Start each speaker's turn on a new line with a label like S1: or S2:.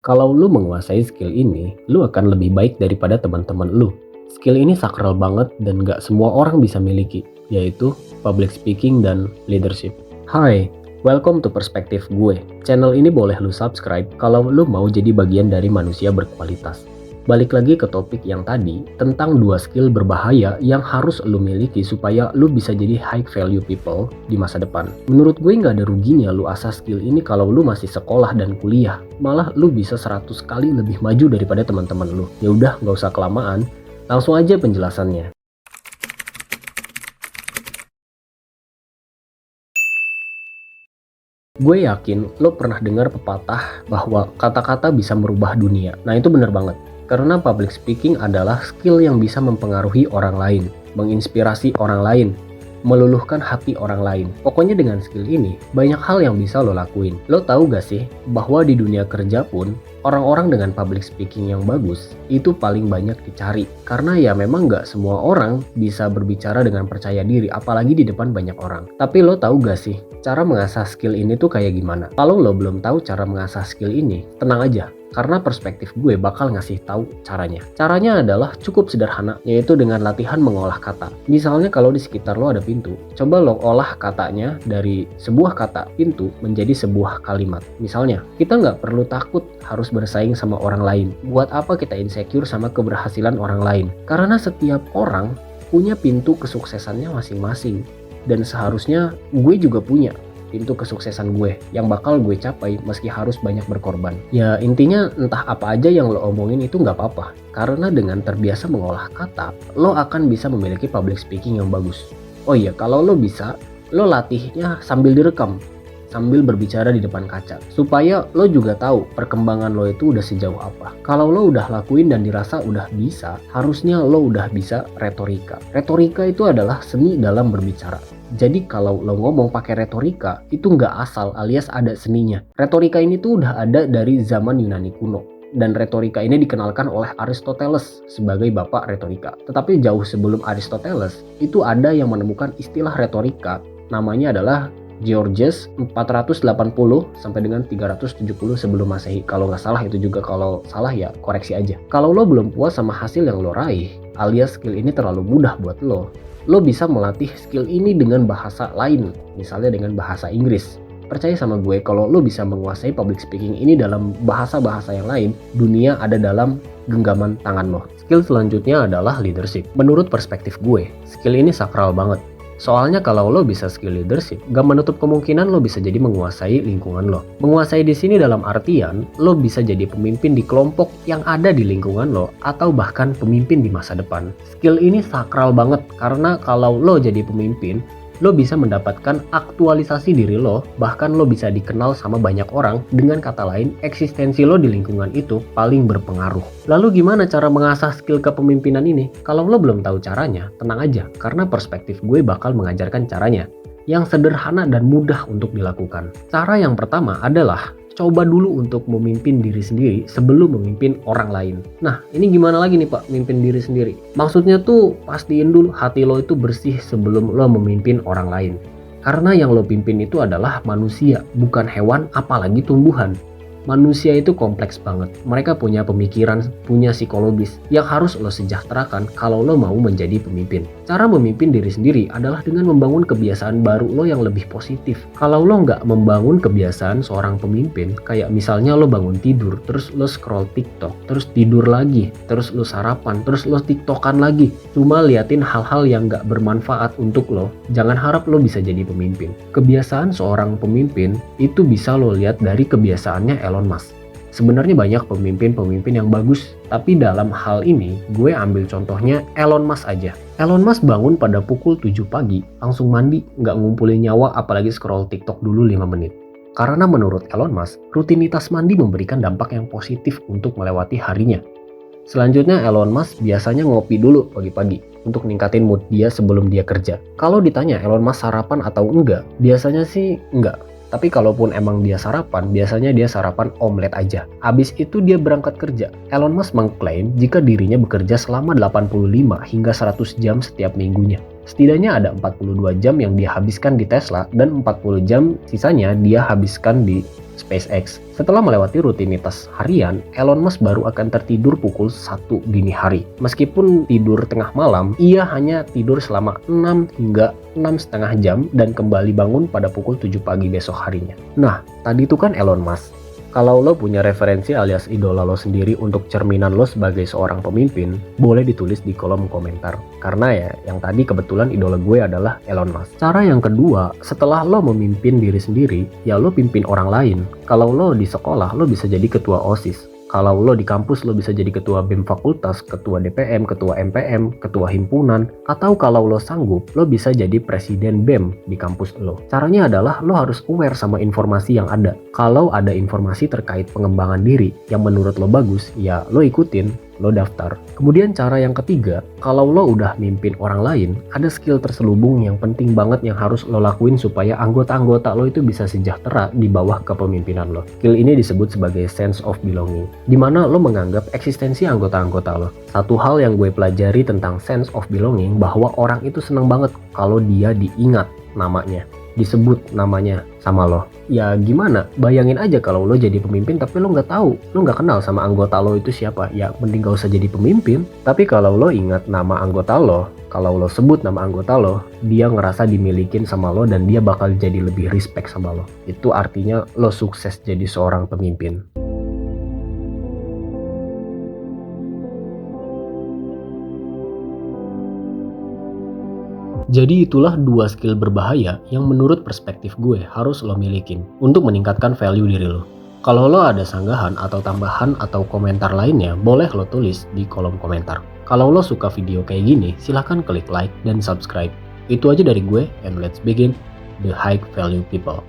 S1: Kalau lu menguasai skill ini, lu akan lebih baik daripada teman-teman lu. Skill ini sakral banget dan gak semua orang bisa miliki, yaitu public speaking dan leadership. Hai, welcome to Perspektif Gue. Channel ini boleh lu subscribe kalau lu mau jadi bagian dari manusia berkualitas. Balik lagi ke topik yang tadi, tentang dua skill berbahaya yang harus lu miliki supaya lu bisa jadi high value people di masa depan. Menurut gue nggak ada ruginya lu asah skill ini kalau lu masih sekolah dan kuliah. Malah lu bisa 100 kali lebih maju daripada teman-teman lu. Ya udah, nggak usah kelamaan. Langsung aja penjelasannya. Gue yakin lo pernah dengar pepatah bahwa kata-kata bisa merubah dunia. Nah, itu bener banget. Karena public speaking adalah skill yang bisa mempengaruhi orang lain, menginspirasi orang lain, meluluhkan hati orang lain. Pokoknya dengan skill ini, banyak hal yang bisa lo lakuin. Lo tahu gak sih bahwa di dunia kerja pun, orang-orang dengan public speaking yang bagus itu paling banyak dicari. Karena ya memang gak semua orang bisa berbicara dengan percaya diri, apalagi di depan banyak orang. Tapi lo tahu gak sih, cara mengasah skill ini tuh kayak gimana? Kalau lo belum tahu cara mengasah skill ini, tenang aja. Karena perspektif gue bakal ngasih tahu caranya. Caranya adalah cukup sederhana, yaitu dengan latihan mengolah kata. Misalnya kalau di sekitar lo ada pintu, coba lo olah katanya dari sebuah kata pintu menjadi sebuah kalimat. Misalnya, kita nggak perlu takut harus bersaing sama orang lain. Buat apa kita insecure sama keberhasilan orang lain? Karena setiap orang punya pintu kesuksesannya masing-masing. Dan seharusnya gue juga punya pintu kesuksesan gue yang bakal gue capai meski harus banyak berkorban. Ya intinya entah apa aja yang lo omongin itu nggak apa-apa. Karena dengan terbiasa mengolah kata, lo akan bisa memiliki public speaking yang bagus. Oh iya, kalau lo bisa, lo latihnya sambil direkam, sambil berbicara di depan kaca, supaya lo juga tahu perkembangan lo itu udah sejauh apa. Kalau lo udah lakuin dan dirasa udah bisa, harusnya lo udah bisa retorika. Retorika itu adalah seni dalam berbicara. Jadi kalau lo ngomong pakai retorika, itu nggak asal alias ada seninya. Retorika ini tuh udah ada dari zaman Yunani kuno. Dan retorika ini dikenalkan oleh Aristoteles sebagai bapak retorika. Tetapi jauh sebelum Aristoteles, itu ada yang menemukan istilah retorika. Namanya adalah Georges 480 sampai dengan 370 sebelum Masehi. Kalau nggak salah, itu juga kalau salah ya koreksi aja. Kalau lo belum puas sama hasil yang lo raih, alias skill ini terlalu mudah buat lo bisa melatih skill ini dengan bahasa lain, misalnya dengan bahasa Inggris. Percaya sama gue, kalau lo bisa menguasai public speaking ini dalam bahasa-bahasa yang lain, dunia ada dalam genggaman tangan lo. Skill selanjutnya adalah leadership. Menurut perspektif gue, skill ini sakral banget. Soalnya kalau lo bisa skill leadership, gak menutup kemungkinan lo bisa jadi menguasai lingkungan lo. Menguasai di sini dalam artian, lo bisa jadi pemimpin di kelompok yang ada di lingkungan lo, atau bahkan pemimpin di masa depan. Skill ini sakral banget, karena kalau lo jadi pemimpin, lo bisa mendapatkan aktualisasi diri lo, bahkan lo bisa dikenal sama banyak orang. Dengan kata lain, eksistensi lo di lingkungan itu paling berpengaruh. Lalu gimana cara mengasah skill kepemimpinan ini? Kalau lo belum tahu caranya, tenang aja, karena perspektif gue bakal mengajarkan caranya yang sederhana dan mudah untuk dilakukan. Cara yang pertama adalah coba dulu untuk memimpin diri sendiri sebelum memimpin orang lain. Nah, ini gimana lagi nih Pak, memimpin diri sendiri? Maksudnya tuh pastiin dulu hati lo itu bersih sebelum lo memimpin orang lain. Karena yang lo pimpin itu adalah manusia, bukan hewan, apalagi tumbuhan. Manusia itu kompleks banget. Mereka punya pemikiran, punya psikologis yang harus lo sejahterakan kalau lo mau menjadi pemimpin. Cara memimpin diri sendiri adalah dengan membangun kebiasaan baru lo yang lebih positif. Kalau lo nggak membangun kebiasaan seorang pemimpin, kayak misalnya lo bangun tidur, terus lo scroll TikTok, terus tidur lagi, terus lo sarapan, terus lo TikTokan lagi, cuma liatin hal-hal yang nggak bermanfaat untuk lo, jangan harap lo bisa jadi pemimpin. Kebiasaan seorang pemimpin itu bisa lo lihat dari kebiasaannya Elon Musk. Sebenarnya banyak pemimpin-pemimpin yang bagus, tapi dalam hal ini gue ambil contohnya Elon Musk aja. Elon Musk bangun pada pukul 7 pagi, langsung mandi, nggak ngumpulin nyawa apalagi scroll TikTok dulu 5 menit. Karena menurut Elon Musk, rutinitas mandi memberikan dampak yang positif untuk melewati harinya. Selanjutnya Elon Musk biasanya ngopi dulu pagi-pagi untuk ningkatin mood dia sebelum dia kerja. Kalau ditanya Elon Musk sarapan atau enggak, biasanya sih enggak. Tapi kalaupun emang dia sarapan, biasanya dia sarapan omelet aja. Habis itu dia berangkat kerja. Elon Musk mengklaim jika dirinya bekerja selama 85 hingga 100 jam setiap minggunya. Setidaknya ada 42 jam yang dia habiskan di Tesla dan 40 jam sisanya dia habiskan di SpaceX. Setelah melewati rutinitas harian, Elon Musk baru akan tertidur pukul 1 dini hari. Meskipun tidur tengah malam, ia hanya tidur selama 6 hingga 6,5 jam dan kembali bangun pada pukul 7 pagi besok harinya. Nah, tadi itu kan Elon Musk. Kalau lo punya referensi alias idola lo sendiri untuk cerminan lo sebagai seorang pemimpin, boleh ditulis di kolom komentar. Karena ya, yang tadi kebetulan idola gue adalah Elon Musk. Cara yang kedua, setelah lo memimpin diri sendiri, ya lo pimpin orang lain. Kalau lo di sekolah, lo bisa jadi ketua OSIS. Kalau lo di kampus, lo bisa jadi ketua BEM fakultas, ketua DPM, ketua MPM, ketua himpunan, atau kalau lo sanggup, lo bisa jadi presiden BEM di kampus lo. Caranya adalah lo harus aware sama informasi yang ada. Kalau ada informasi terkait pengembangan diri yang menurut lo bagus, ya lo ikutin, lo daftar. Kemudian cara yang ketiga, kalau lo udah mimpin orang lain, ada skill terselubung yang penting banget yang harus lo lakuin supaya anggota-anggota lo itu bisa sejahtera di bawah kepemimpinan lo. Skill ini disebut sebagai sense of belonging, di mana lo menganggap eksistensi anggota-anggota lo. Satu hal yang gue pelajari tentang sense of belonging, bahwa orang itu seneng banget kalau dia diingat namanya, disebut namanya sama lo. Ya gimana, bayangin aja kalau lo jadi pemimpin tapi lo nggak tahu, lo nggak kenal sama anggota lo itu siapa, ya mending gak usah jadi pemimpin. Tapi kalau lo ingat nama anggota lo, kalau lo sebut nama anggota lo, dia ngerasa dimilikin sama lo dan dia bakal jadi lebih respect sama lo. Itu artinya lo sukses jadi seorang pemimpin. Jadi itulah dua skill berbahaya yang menurut perspektif gue harus lo milikin untuk meningkatkan value diri lo. Kalau lo ada sanggahan atau tambahan atau komentar lainnya, boleh lo tulis di kolom komentar. Kalau lo suka video kayak gini, silahkan klik like dan subscribe. Itu aja dari gue, and let's begin the high value people.